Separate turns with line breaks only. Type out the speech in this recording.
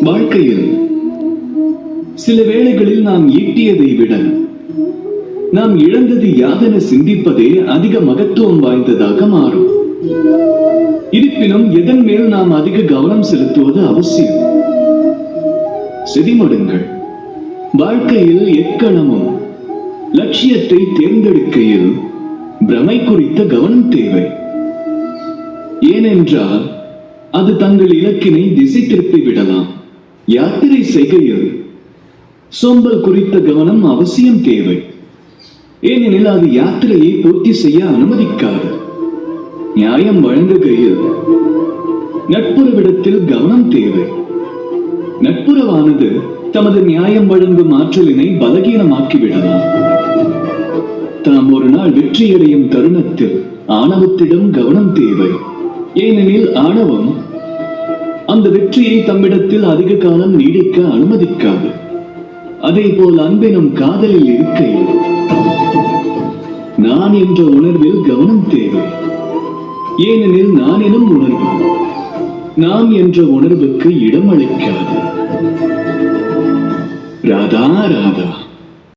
வாழ்க்கையில் சில வேளைகளில் நாம் ஈட்டியதை விட நாம் இழந்தது யாதென சிந்திப்பதே அதிக மகத்துவம் வாய்ந்ததாக மாறும். இருப்பினும் எதன் மேல் நாம் அதிக கவனம் செலுத்துவது அவசியம். செவிமடுங்கள். வாழ்க்கையில் எக்கணமும் லட்சியத்தை தேர்ந்தெடுக்கையில் பிரமை குறித்த கவனம் தேவை. ஏனென்றால் அது தங்கள் இலக்கினை திசை திருப்பி விடலாம். யாத்திரை செய்கையில் சோம்பல் குறித்த கவனம் அவசியம் தேவை. ஏனெனில் அது யாத்திரையை பூர்த்தி செய்ய அனுமதிக்காது. நியாயம் வழங்குகையில் நட்புறவிடத்தில் கவனம் தேவை. நட்புறவானது தமது நியாயம் வழங்கும் ஆற்றலினை பலகீனமாக்கிவிடலாம். தாம் ஒரு நாள் வெற்றியடையும் தருணத்தில் ஆணவத்திடம் கவனம் தேவை. ஏனெனில் ஆணவம் அந்த வெற்றியை தம்மிடத்தில் அதிக காலம் நீடிக்க அனுமதிக்காது. அதே போல் அன்பெனும் காதலில் இருக்கையில் நான் என்ற உணர்வில் கவனம் தேவை. ஏனெனில் நான் எனும் உணர்வு நாம் என்ற உணர்வுக்கு இடமளிக்காது. ராதா ராதா.